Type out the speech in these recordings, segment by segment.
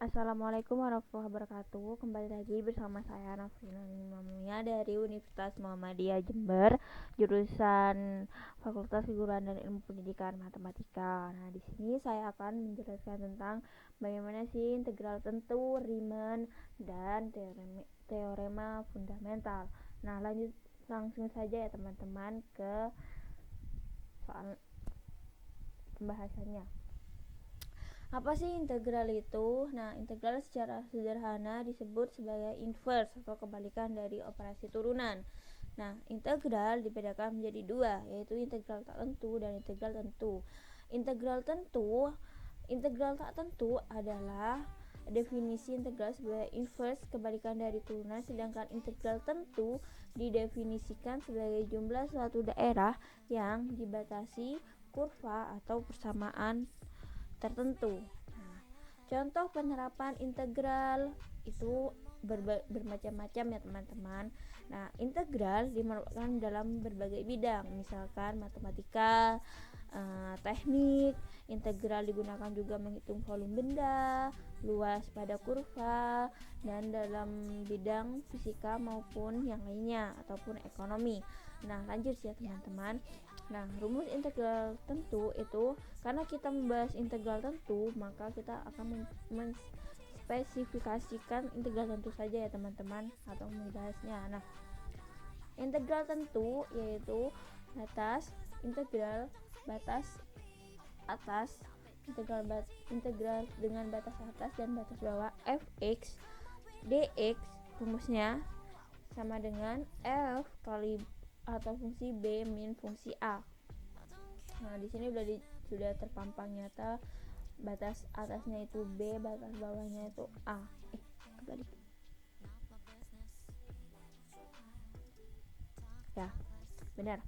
Assalamualaikum warahmatullahi wabarakatuh. Kembali lagi bersama saya Nafrina Mamia dari Universitas Muhammadiyah Jember, jurusan Fakultas Keguruan dan Ilmu Pendidikan Matematika. Nah, di sini saya akan menjelaskan tentang bagaimana sih integral tentu, Riemann, dan teorema fundamental. Nah, langsung saja ya teman-teman ke soal pembahasannya. Apa sih integral itu? Nah, integral secara sederhana disebut sebagai inverse atau kebalikan dari operasi turunan. Nah, integral dibedakan menjadi dua, yaitu integral tak tentu dan integral tentu. Integral tak tentu adalah definisi integral sebagai inverse kebalikan dari turunan, sedangkan integral tentu didefinisikan sebagai jumlah suatu daerah yang dibatasi kurva atau persamaan tertentu. Nah, contoh penerapan integral itu bermacam-macam ya teman-teman. Nah, integral dimenerapkan dalam berbagai bidang, misalkan matematika, teknik. Integral digunakan juga menghitung volume benda, luas pada kurva, dan dalam bidang fisika maupun yang lainnya ataupun ekonomi. Nah, lanjut ya teman-teman. Nah, rumus integral tentu itu, karena kita membahas integral tentu, maka kita akan menspesifikasikan integral tentu saja ya teman-teman, atau membahasnya. Nah, integral tentu yaitu batas atas, integral dengan batas atas dan batas bawah fx dx, rumusnya sama dengan f kali atau fungsi b min fungsi a. Nah, di sini sudah terpampang nyata batas atasnya itu b, batas bawahnya itu a. Kembali. Ya, benar.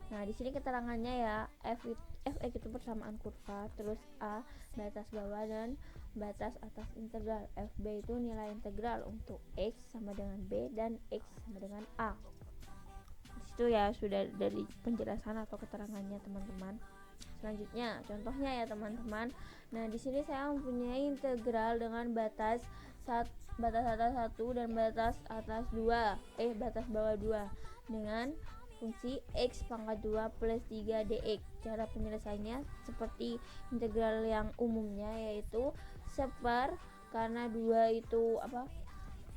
Nah, di sini keterangannya ya, fx itu persamaan kurva, terus a batas bawah dan batas atas integral. Fb itu nilai integral untuk x sama dengan b dan x sama dengan a. Itu ya sudah dari penjelasan atau keterangannya teman-teman. Selanjutnya contohnya ya teman-teman. Nah, di sini saya mempunyai integral dengan batas atas 1 dan batas atas 2, batas bawah 2 dengan fungsi x pangkat 2 plus 3 dx. Cara penyelesaiannya seperti integral yang umumnya, yaitu seper, karena 2 itu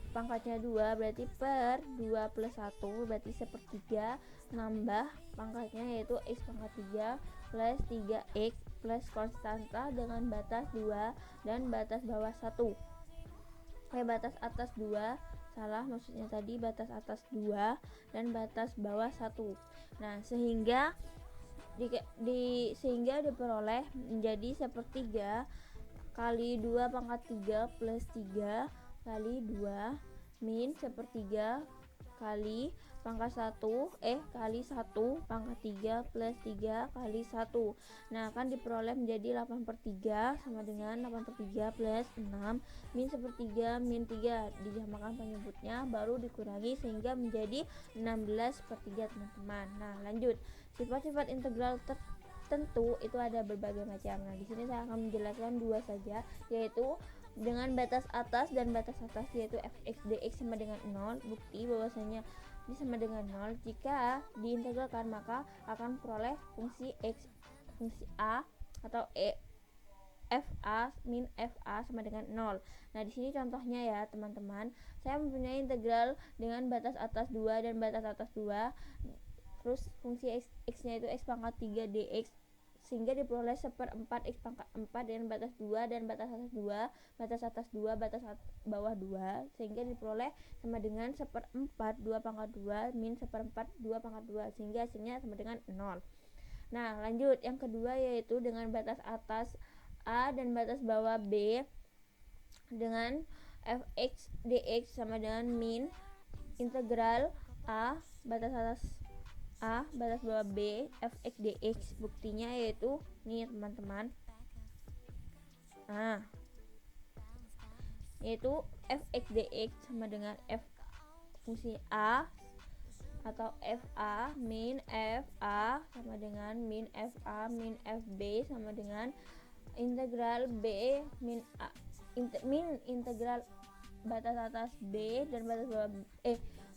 pangkatnya 2 berarti per 2 plus 1 berarti sepertiga, nambah pangkatnya yaitu x pangkat 3 plus 3x plus konstanta dengan batas 2 dan batas bawah 1. Batas atas 2, salah maksudnya tadi batas atas 2 dan batas bawah 1. Nah, sehingga diperoleh menjadi sepertiga kali 2 pangkat 3 plus 3 kali 2 min sepertiga kali pangkat 1 kali 1 pangkat 3 plus 3 kali 1. Nah, akan diperoleh menjadi 8/3 sama dengan 8/3 plus 6 min sepertiga min 3, dijamakan penyebutnya baru dikurangi sehingga menjadi 16/3 teman-teman. Nah, lanjut. Sifat-sifat integral tentu itu ada berbagai macam. Nah, di sini saya akan menjelaskan dua saja, yaitu dengan batas atas dan batas atas, yaitu fx dx sama dengan 0. Bukti bahwasanya ini sama dengan 0 jika diintegralkan, maka akan peroleh fungsi a atau fa min fa sama dengan 0. Nah, di sini contohnya ya teman-teman. Saya mempunyai integral dengan batas atas 2 dan batas atas 2. Terus fungsi x-nya itu x pangkat 3 dx, sehingga diperoleh seperempat x pangkat 4 dengan batas 2 dan batas atas 2, batas bawah 2, sehingga diperoleh sama dengan seperempat 2 pangkat 2 min seperempat 2 pangkat 2, sehingga hasilnya sama dengan 0. Nah, lanjut. Yang kedua yaitu dengan batas atas a dan batas bawah b dengan fx dx sama dengan min integral a batas atas a batas bawah b fx dx. Buktinya yaitu nih teman-teman, yaitu fx dx sama dengan f fungsi a atau fa min fa sama dengan min fa min fb sama dengan integral b min a min integral batas atas B dan batas bawah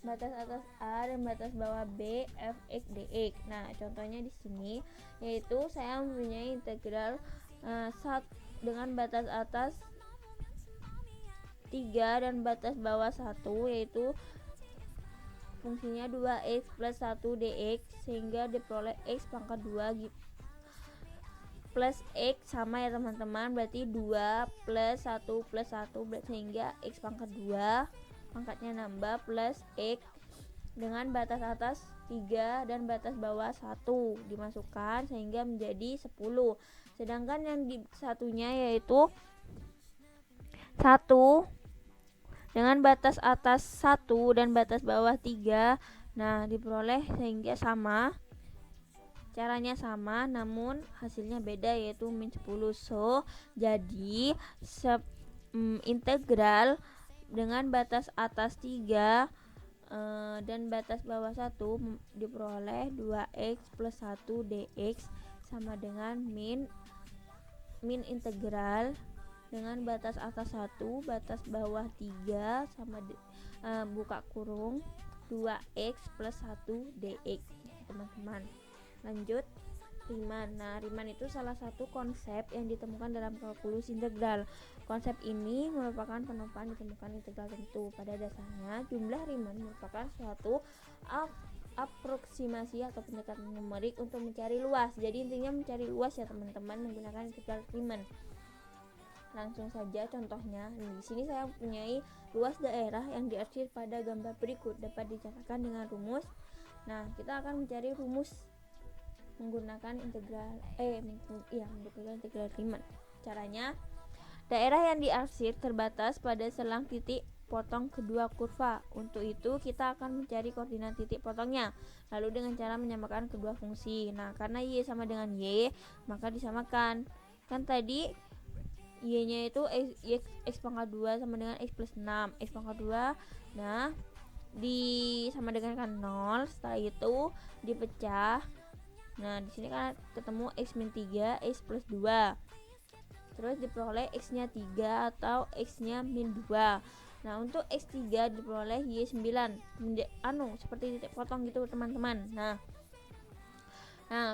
batas atas A dan batas bawah B fx dx. Nah, contohnya di sini yaitu saya mempunyai integral dengan batas atas 3 dan batas bawah 1, yaitu fungsinya 2x plus 1 dx, sehingga diperoleh x pangkat 2 plus x sama ya teman-teman, berarti 2 plus 1 plus 1 sehingga x pangkat 2 pangkatnya nambah plus x dengan batas atas 3 dan batas bawah 1 dimasukkan sehingga menjadi 10. Sedangkan yang di satunya yaitu 1 dengan batas atas 1 dan batas bawah 3. Nah, diperoleh sehingga sama. Caranya sama namun hasilnya beda, yaitu min 10. So, jadi integral dengan batas atas 3 dan batas bawah 1 diperoleh 2x plus 1 dx sama dengan min integral dengan batas atas 1 batas bawah 3 sama buka kurung 2x plus 1 dx, teman-teman. Lanjut, Riemann. Nah, Riemann itu salah satu konsep yang ditemukan dalam kalkulus integral. Konsep ini merupakan penopang ditemukan integral tentu. Pada dasarnya, jumlah Riemann merupakan suatu aproksimasi atau pendekatan numerik untuk mencari luas. Jadi intinya mencari luas ya teman-teman menggunakan integral Riemann. Langsung saja contohnya. Di sini saya mempunyai luas daerah yang diarsir pada gambar berikut, dapat dicarakan dengan rumus. Nah, kita akan mencari rumus menggunakan integral Riemann. Caranya, daerah yang diarsir terbatas pada selang titik potong kedua kurva. Untuk itu kita akan mencari koordinat titik potongnya, lalu dengan cara menyamakan kedua fungsi. Nah, karena y sama dengan y, maka disamakan. Kan tadi y nya itu x pangkat 2 sama dengan x plus 6, x pangkat 2. Nah, sama dengan kan 0. Setelah itu dipecah. Nah, di sini kan ketemu x min 3, x plus 2. Terus diperoleh x-nya 3 atau x-nya min 2. Nah, untuk x3 diperoleh y9. Seperti titik potong gitu, teman-teman. Nah,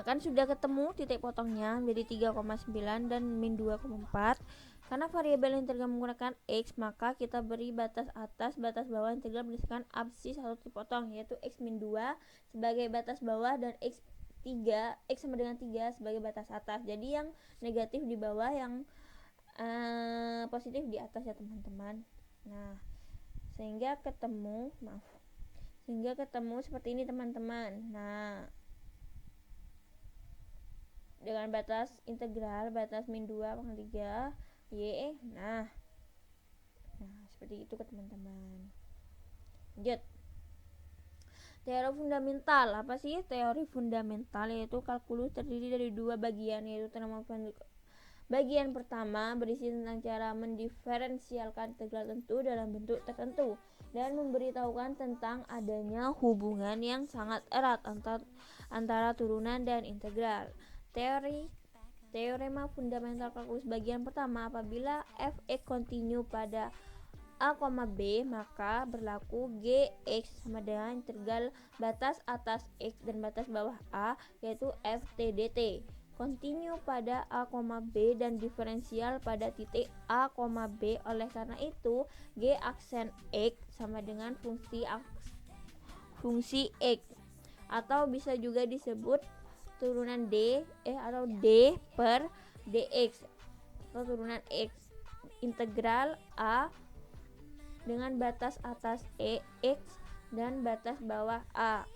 kan sudah ketemu titik potongnya menjadi 3,9 dan min 2,4. Karena variabel integral menggunakan x, maka kita beri batas atas, batas bawah integral berdasarkan absis atau titik potong, yaitu x min 2 sebagai batas bawah dan x sama dengan 3 sebagai batas atas. Jadi yang negatif di bawah, yang positif di atas ya teman-teman. Nah, sehingga ketemu seperti ini teman-teman. Nah, dengan batas integral batas min 2 pangkat 3 y. Nah, seperti itu ke teman-teman. Lanjut. Teori fundamental. Apa sih teori fundamental? Yaitu kalkulus terdiri dari dua bagian, yaitu bagian pertama berisi tentang cara mendiferensialkan integral tentu dalam bentuk tertentu dan memberitahukan tentang adanya hubungan yang sangat erat antara turunan dan integral. Teorema fundamental kalkulus bagian pertama, apabila f(x) kontinu pada A, B, maka berlaku Gx sama dengan integral batas atas X dan batas bawah A, yaitu ft dt. Kontinu pada A, B dan diferensial pada titik A, B. Oleh karena itu, G aksen X sama dengan fungsi X, atau bisa juga disebut turunan D atau D per dx atau turunan X. Integral A dengan batas atas X dan batas bawah A,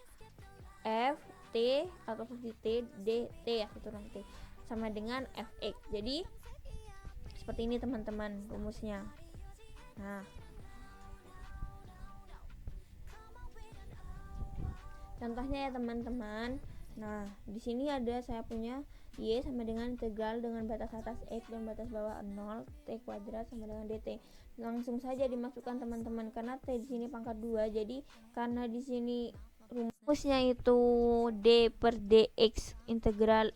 f t atau fungsi t dt atau turunan t sama dengan fx. Jadi seperti ini teman-teman rumusnya. Nah, contohnya ya teman-teman. Nah, di sini saya punya y sama dengan integral dengan batas atas x dan batas bawah 0 t kuadrat sama dengan dt. Langsung saja dimasukkan teman-teman, karena t di sini pangkat 2. Jadi karena di sini rumusnya itu d per dx integral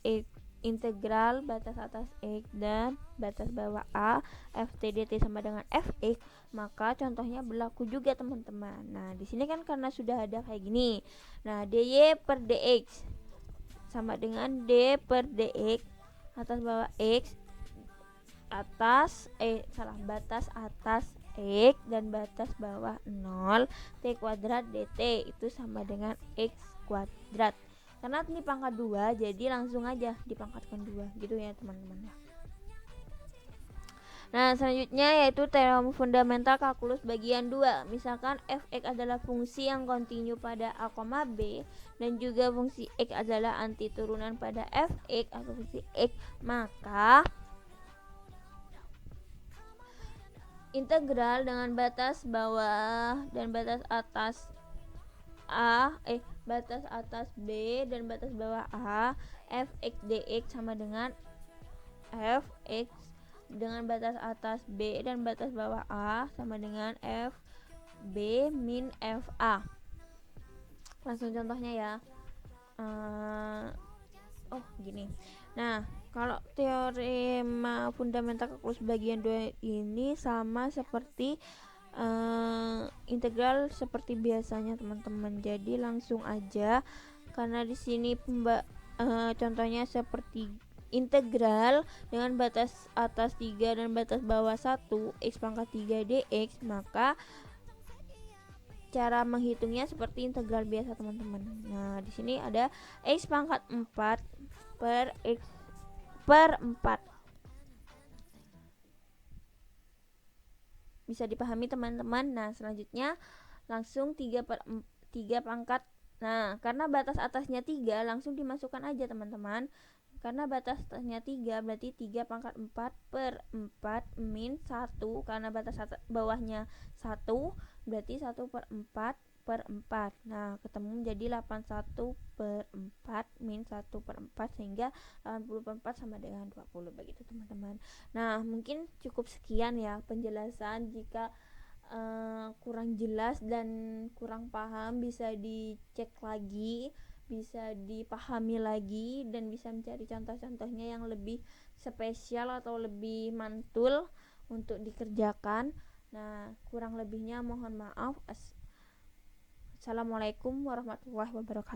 integral batas atas X dan batas bawah A ft/dt sama dengan fx, maka contohnya berlaku juga teman-teman. Nah di sini kan karena sudah ada kayak gini, nah dy per dx sama dengan d per dx atas bawah x atas batas atas X dan batas bawah 0 T kuadrat dt itu sama dengan X kuadrat. Karena ini pangkat 2 jadi langsung aja dipangkatkan 2 gitu ya teman-teman. Nah selanjutnya yaitu teorem fundamental kalkulus bagian 2. Misalkan fx adalah fungsi yang kontinu pada a, b dan juga fungsi x adalah anti turunan pada fx atau fungsi x, maka integral dengan batas bawah dan batas atas batas atas b dan batas bawah a fx dx sama dengan fx dengan batas atas b dan batas bawah a sama dengan f b min fa. Langsung contohnya ya. Gini. Nah kalau teorema fundamental kalkulus bagian 2 ini sama seperti integral seperti biasanya teman-teman. Jadi langsung aja karena di sini contohnya seperti integral dengan batas atas 3 dan batas bawah 1 x pangkat 3 dx, maka cara menghitungnya seperti integral biasa teman-teman. Nah di sini ada x pangkat 4 per x per 4. Bisa dipahami teman-teman. Nah selanjutnya langsung 3 pangkat. Nah karena batas atasnya 3 langsung dimasukkan aja teman-teman. Karena batas atasnya 3 berarti 3 pangkat 4 per 4 min 1. Karena batas bawahnya 1 berarti 1 per 4 per 4. Nah ketemu menjadi 81 per 4 min 1 per 4 sehingga 80 per 4 sama dengan 20 begitu teman-teman. Nah mungkin cukup sekian ya penjelasan. Jika kurang jelas dan kurang paham bisa dicek lagi, bisa dipahami lagi, dan bisa mencari contoh-contohnya yang lebih spesial atau lebih mantul untuk dikerjakan. Nah kurang lebihnya mohon maaf. Assalamualaikum warahmatullahi wabarakatuh.